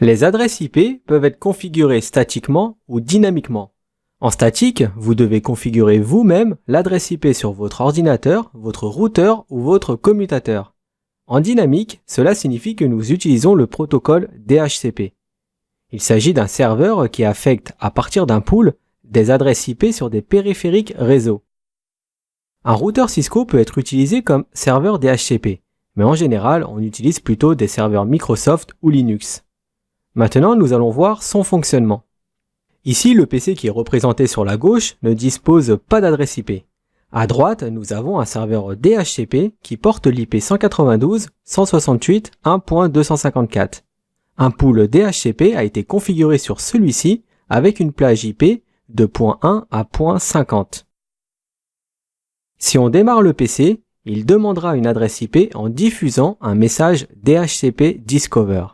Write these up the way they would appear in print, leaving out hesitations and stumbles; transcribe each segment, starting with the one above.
Les adresses IP peuvent être configurées statiquement ou dynamiquement. En statique, vous devez configurer vous-même l'adresse IP sur votre ordinateur, votre routeur ou votre commutateur. En dynamique, cela signifie que nous utilisons le protocole DHCP. Il s'agit d'un serveur qui affecte à partir d'un pool des adresses IP sur des périphériques réseau. Un routeur Cisco peut être utilisé comme serveur DHCP, mais en général, on utilise plutôt des serveurs Microsoft ou Linux. Maintenant, nous allons voir son fonctionnement. Ici, le PC qui est représenté sur la gauche ne dispose pas d'adresse IP. À droite, nous avons un serveur DHCP qui porte l'IP 192.168.1.254. Un pool DHCP a été configuré sur celui-ci avec une plage IP de .1 à .50. Si on démarre le PC, il demandera une adresse IP en diffusant un message DHCP Discover.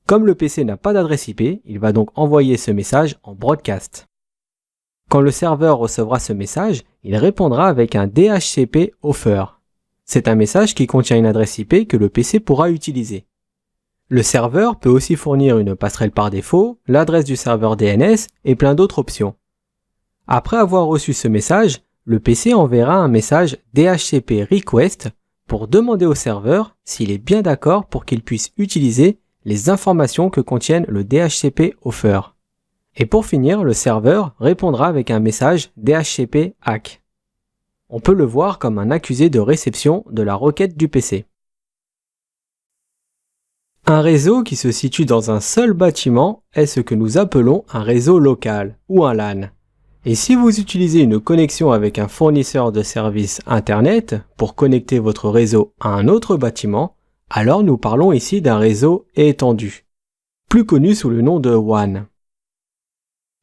Comme le PC n'a pas d'adresse IP, il va donc envoyer ce message en broadcast. Quand le serveur recevra ce message, il répondra avec un DHCP Offer. C'est un message qui contient une adresse IP que le PC pourra utiliser. Le serveur peut aussi fournir une passerelle par défaut, l'adresse du serveur DNS et plein d'autres options. Après avoir reçu ce message, le PC enverra un message DHCP Request pour demander au serveur s'il est bien d'accord pour qu'il puisse utiliser les informations que contiennent le DHCP Offer. Et pour finir, le serveur répondra avec un message DHCP ACK. On peut le voir comme un accusé de réception de la requête du PC. Un réseau qui se situe dans un seul bâtiment est ce que nous appelons un réseau local ou un LAN. Et si vous utilisez une connexion avec un fournisseur de services Internet pour connecter votre réseau à un autre bâtiment, alors nous parlons ici d'un réseau étendu, plus connu sous le nom de WAN.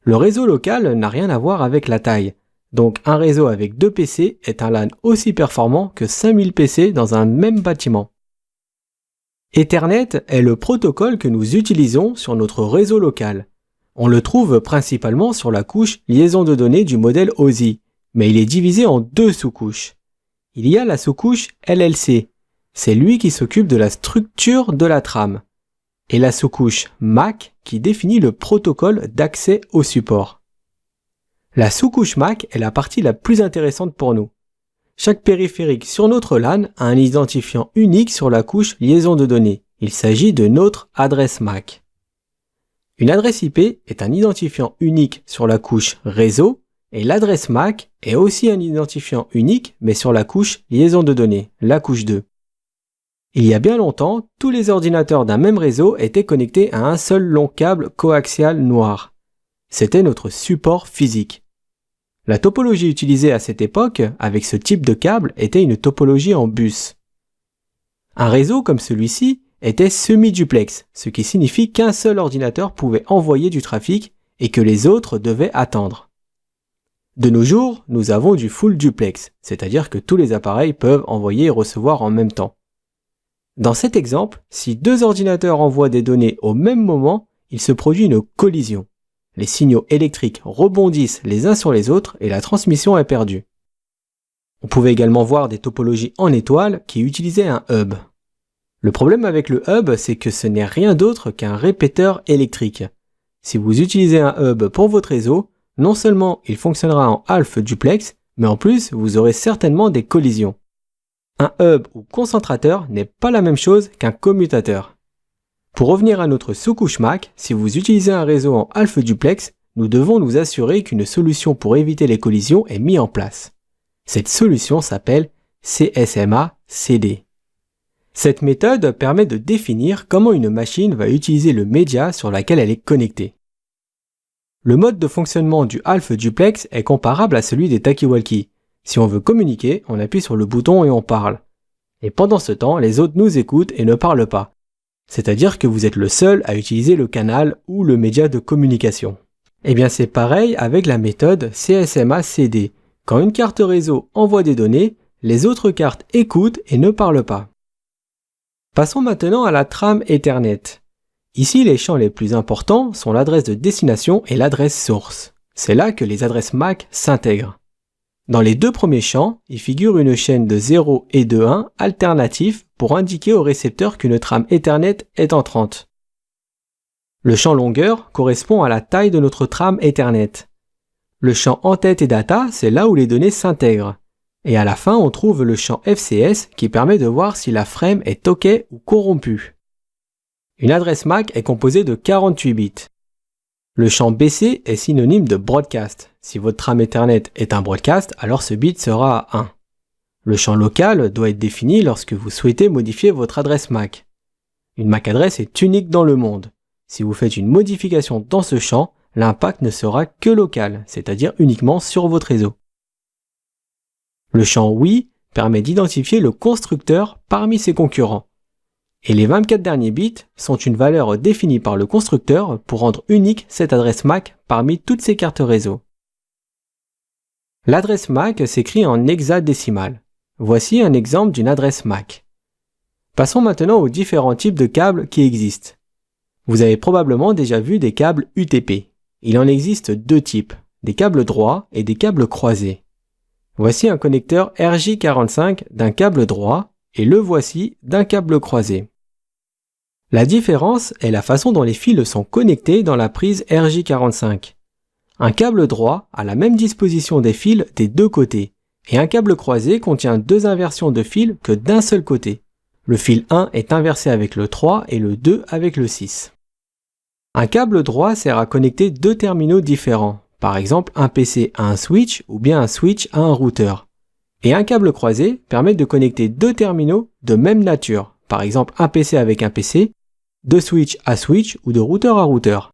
Le réseau local n'a rien à voir avec la taille, donc un réseau avec 2 PC est un LAN aussi performant que 5000 PC dans un même bâtiment. Ethernet est le protocole que nous utilisons sur notre réseau local. On le trouve principalement sur la couche liaison de données du modèle OSI, mais il est divisé en 2 sous-couches. Il y a la sous-couche LLC, c'est lui qui s'occupe de la structure de la trame, et la sous-couche MAC qui définit le protocole d'accès au support. La sous-couche MAC est la partie la plus intéressante pour nous. Chaque périphérique sur notre LAN a un identifiant unique sur la couche liaison de données. Il s'agit de notre adresse MAC. Une adresse IP est un identifiant unique sur la couche réseau et l'adresse MAC est aussi un identifiant unique mais sur la couche liaison de données, la couche 2. Il y a bien longtemps, tous les ordinateurs d'un même réseau étaient connectés à un seul long câble coaxial noir. C'était notre support physique. La topologie utilisée à cette époque, avec ce type de câble, était une topologie en bus. Un réseau comme celui-ci était semi-duplex, ce qui signifie qu'un seul ordinateur pouvait envoyer du trafic et que les autres devaient attendre. De nos jours, nous avons du full duplex, c'est-à-dire que tous les appareils peuvent envoyer et recevoir en même temps. Dans cet exemple, si 2 ordinateurs envoient des données au même moment, il se produit une collision. Les signaux électriques rebondissent les uns sur les autres et la transmission est perdue. On pouvait également voir des topologies en étoile qui utilisaient un hub. Le problème avec le hub, c'est que ce n'est rien d'autre qu'un répéteur électrique. Si vous utilisez un hub pour votre réseau, non seulement il fonctionnera en half duplex, mais en plus vous aurez certainement des collisions. Un hub ou concentrateur n'est pas la même chose qu'un commutateur. Pour revenir à notre sous-couche MAC, si vous utilisez un réseau en half duplex, nous devons nous assurer qu'une solution pour éviter les collisions est mise en place. Cette solution s'appelle CSMA-CD. Cette méthode permet de définir comment une machine va utiliser le média sur lequel elle est connectée. Le mode de fonctionnement du half duplex est comparable à celui des talkie-walkie. Si on veut communiquer, on appuie sur le bouton et on parle. Et pendant ce temps, les autres nous écoutent et ne parlent pas. C'est-à-dire que vous êtes le seul à utiliser le canal ou le média de communication. Eh bien c'est pareil avec la méthode CSMA-CD. Quand une carte réseau envoie des données, les autres cartes écoutent et ne parlent pas. Passons maintenant à la trame Ethernet. Ici, les champs les plus importants sont l'adresse de destination et l'adresse source. C'est là que les adresses MAC s'intègrent. Dans les 2 premiers champs, il figure une chaîne de 0 et de 1 alternatifs pour indiquer au récepteur qu'une trame Ethernet est entrante. Le champ longueur correspond à la taille de notre trame Ethernet. Le champ en-tête et data, c'est là où les données s'intègrent. Et à la fin, on trouve le champ FCS qui permet de voir si la frame est OK ou corrompue. Une adresse MAC est composée de 48 bits. Le champ BC est synonyme de broadcast. Si votre trame Ethernet est un broadcast, alors ce bit sera à 1. Le champ local doit être défini lorsque vous souhaitez modifier votre adresse MAC. Une MAC adresse est unique dans le monde. Si vous faites une modification dans ce champ, l'impact ne sera que local, c'est-à-dire uniquement sur votre réseau. Le champ oui permet d'identifier le constructeur parmi ses concurrents. Et les 24 derniers bits sont une valeur définie par le constructeur pour rendre unique cette adresse MAC parmi toutes ses cartes réseau. L'adresse MAC s'écrit en hexadécimal. Voici un exemple d'une adresse MAC. Passons maintenant aux différents types de câbles qui existent. Vous avez probablement déjà vu des câbles UTP. Il en existe deux types, des câbles droits et des câbles croisés. Voici un connecteur RJ45 d'un câble droit et le voici d'un câble croisé. La différence est la façon dont les fils sont connectés dans la prise RJ45. Un câble droit a la même disposition des fils des deux côtés et un câble croisé contient deux inversions de fils que d'un seul côté. Le fil 1 est inversé avec le 3 et le 2 avec le 6. Un câble droit sert à connecter deux terminaux différents, par exemple un PC à un switch ou bien un switch à un routeur. Et un câble croisé permet de connecter deux terminaux de même nature, par exemple un PC avec un PC, de switch à switch ou de routeur à routeur.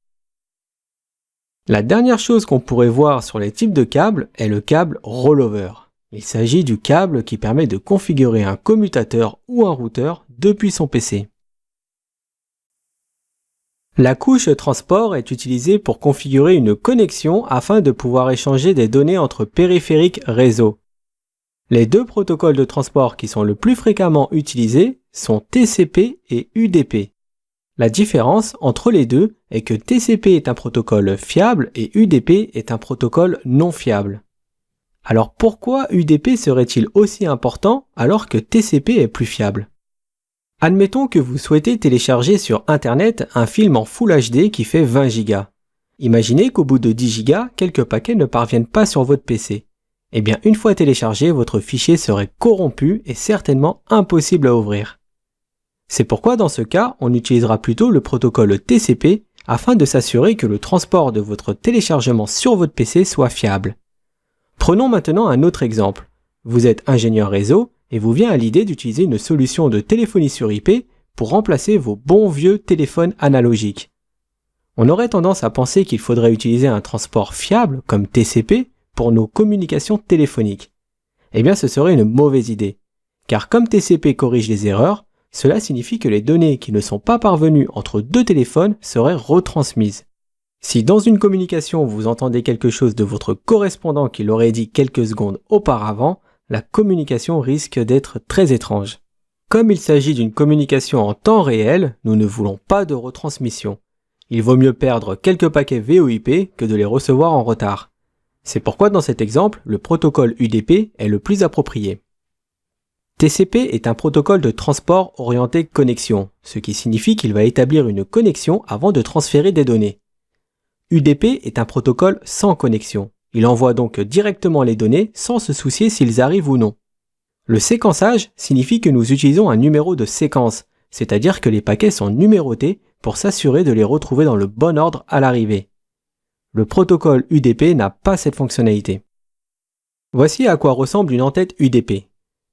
La dernière chose qu'on pourrait voir sur les types de câbles est le câble rollover. Il s'agit du câble qui permet de configurer un commutateur ou un routeur depuis son PC. La couche transport est utilisée pour configurer une connexion afin de pouvoir échanger des données entre périphériques réseau. Les deux protocoles de transport qui sont le plus fréquemment utilisés sont TCP et UDP. La différence entre les deux est que TCP est un protocole fiable et UDP est un protocole non fiable. Alors pourquoi UDP serait-il aussi important alors que TCP est plus fiable ? Admettons que vous souhaitez télécharger sur Internet un film en Full HD qui fait 20 Go. Imaginez qu'au bout de 10 Go, quelques paquets ne parviennent pas sur votre PC. Eh bien, une fois téléchargé, votre fichier serait corrompu et certainement impossible à ouvrir. C'est pourquoi dans ce cas, on utilisera plutôt le protocole TCP afin de s'assurer que le transport de votre téléchargement sur votre PC soit fiable. Prenons maintenant un autre exemple. Vous êtes ingénieur réseau et vous vient à l'idée d'utiliser une solution de téléphonie sur IP pour remplacer vos bons vieux téléphones analogiques. On aurait tendance à penser qu'il faudrait utiliser un transport fiable comme TCP pour nos communications téléphoniques. Eh bien, ce serait une mauvaise idée, car comme TCP corrige les erreurs, cela signifie que les données qui ne sont pas parvenues entre deux téléphones seraient retransmises. Si dans une communication vous entendez quelque chose de votre correspondant qui l'aurait dit quelques secondes auparavant, la communication risque d'être très étrange. Comme il s'agit d'une communication en temps réel, nous ne voulons pas de retransmission. Il vaut mieux perdre quelques paquets VoIP que de les recevoir en retard. C'est pourquoi dans cet exemple, le protocole UDP est le plus approprié. TCP est un protocole de transport orienté connexion, ce qui signifie qu'il va établir une connexion avant de transférer des données. UDP est un protocole sans connexion. Il envoie donc directement les données sans se soucier s'ils arrivent ou non. Le séquençage signifie que nous utilisons un numéro de séquence, c'est-à-dire que les paquets sont numérotés pour s'assurer de les retrouver dans le bon ordre à l'arrivée. Le protocole UDP n'a pas cette fonctionnalité. Voici à quoi ressemble une en-tête UDP.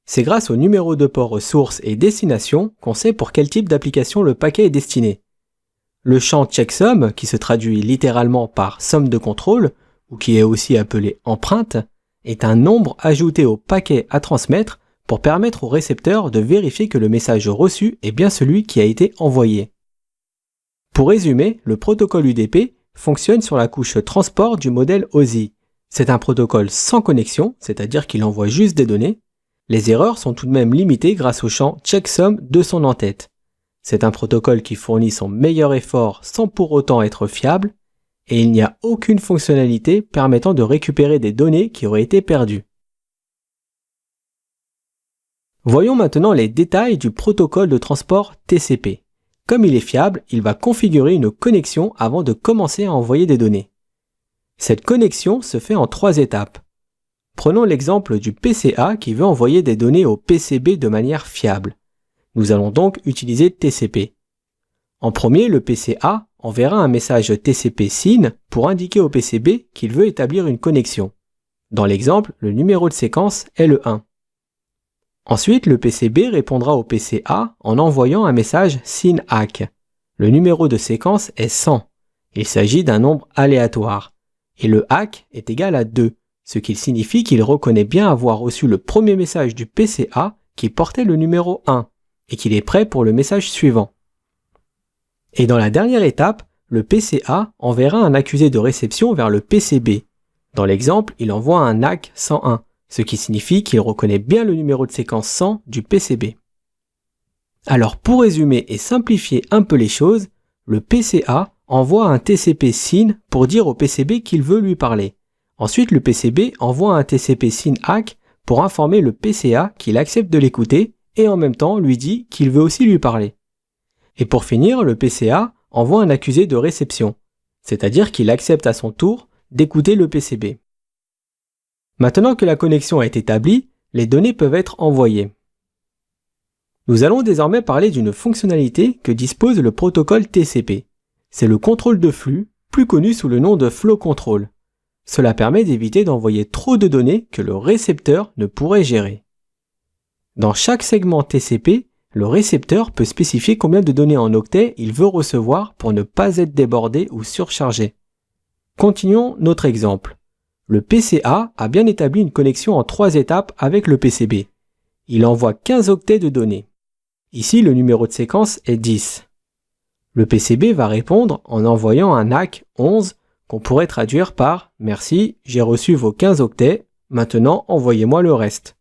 C'est grâce au numéro de port source et destination qu'on sait pour quel type d'application le paquet est destiné. Le champ checksum, qui se traduit littéralement par somme de contrôle, ou qui est aussi appelé empreinte, est un nombre ajouté au paquet à transmettre pour permettre au récepteur de vérifier que le message reçu est bien celui qui a été envoyé. Pour résumer, le protocole UDP fonctionne sur la couche transport du modèle OSI. C'est un protocole sans connexion, c'est-à-dire qu'il envoie juste des données. Les erreurs sont tout de même limitées grâce au champ checksum de son en-tête. C'est un protocole qui fournit son meilleur effort sans pour autant être fiable, et il n'y a aucune fonctionnalité permettant de récupérer des données qui auraient été perdues. Voyons maintenant les détails du protocole de transport TCP. Comme il est fiable, il va configurer une connexion avant de commencer à envoyer des données. Cette connexion se fait en 3 étapes. Prenons l'exemple du PCA qui veut envoyer des données au PCB de manière fiable. Nous allons donc utiliser TCP. En premier, le PCA enverra un message TCP SYN pour indiquer au PCB qu'il veut établir une connexion. Dans l'exemple, le numéro de séquence est le 1. Ensuite, le PCB répondra au PCA en envoyant un message SYN-ACK. Le numéro de séquence est 100. Il s'agit d'un nombre aléatoire. Et le ACK est égal à 2, ce qui signifie qu'il reconnaît bien avoir reçu le premier message du PCA qui portait le numéro 1 et qu'il est prêt pour le message suivant. Et dans la dernière étape, le PCA enverra un accusé de réception vers le PCB. Dans l'exemple, il envoie un ACK 101, ce qui signifie qu'il reconnaît bien le numéro de séquence 100 du PCB. Alors pour résumer et simplifier un peu les choses, le PCA envoie un TCP SYN pour dire au PCB qu'il veut lui parler. Ensuite, le PCB envoie un TCP SYN-ACK pour informer le PCA qu'il accepte de l'écouter et en même temps lui dit qu'il veut aussi lui parler. Et pour finir, le PCA envoie un accusé de réception, c'est-à-dire qu'il accepte à son tour d'écouter le PCB. Maintenant que la connexion est établie, les données peuvent être envoyées. Nous allons désormais parler d'une fonctionnalité que dispose le protocole TCP. C'est le contrôle de flux, plus connu sous le nom de flow control. Cela permet d'éviter d'envoyer trop de données que le récepteur ne pourrait gérer. Dans chaque segment TCP, le récepteur peut spécifier combien de données en octets il veut recevoir pour ne pas être débordé ou surchargé. Continuons notre exemple. Le PCA a bien établi une connexion en 3 étapes avec le PCB. Il envoie 15 octets de données. Ici, le numéro de séquence est 10. Le PCB va répondre en envoyant un ACK 11 qu'on pourrait traduire par « Merci, j'ai reçu vos 15 octets, maintenant envoyez-moi le reste ».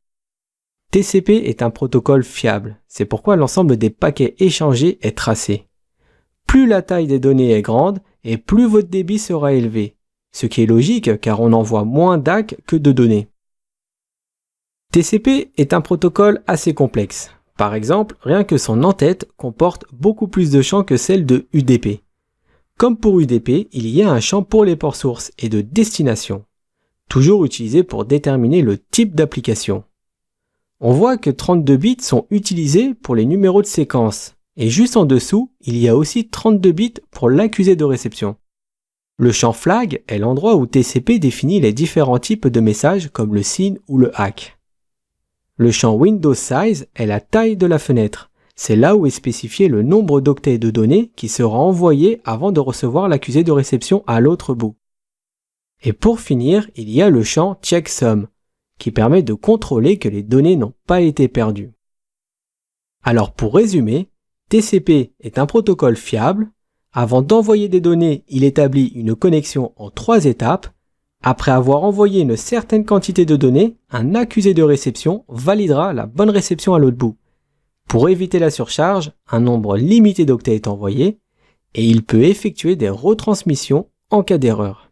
TCP est un protocole fiable, c'est pourquoi l'ensemble des paquets échangés est tracé. Plus la taille des données est grande et plus votre débit sera élevé. Ce qui est logique car on envoie moins d'ACK que de données. TCP est un protocole assez complexe. Par exemple, rien que son en-tête comporte beaucoup plus de champs que celle de UDP. Comme pour UDP, il y a un champ pour les ports sources et de destination, toujours utilisé pour déterminer le type d'application. On voit que 32 bits sont utilisés pour les numéros de séquence, et juste en dessous, il y a aussi 32 bits pour l'accusé de réception. Le champ flag est l'endroit où TCP définit les différents types de messages comme le SYN ou le ACK. Le champ Window Size est la taille de la fenêtre. C'est là où est spécifié le nombre d'octets de données qui sera envoyé avant de recevoir l'accusé de réception à l'autre bout. Et pour finir, il y a le champ Checksum, qui permet de contrôler que les données n'ont pas été perdues. Alors pour résumer, TCP est un protocole fiable. Avant d'envoyer des données, il établit une connexion en 3 étapes. Après avoir envoyé une certaine quantité de données, un accusé de réception validera la bonne réception à l'autre bout. Pour éviter la surcharge, un nombre limité d'octets est envoyé et il peut effectuer des retransmissions en cas d'erreur.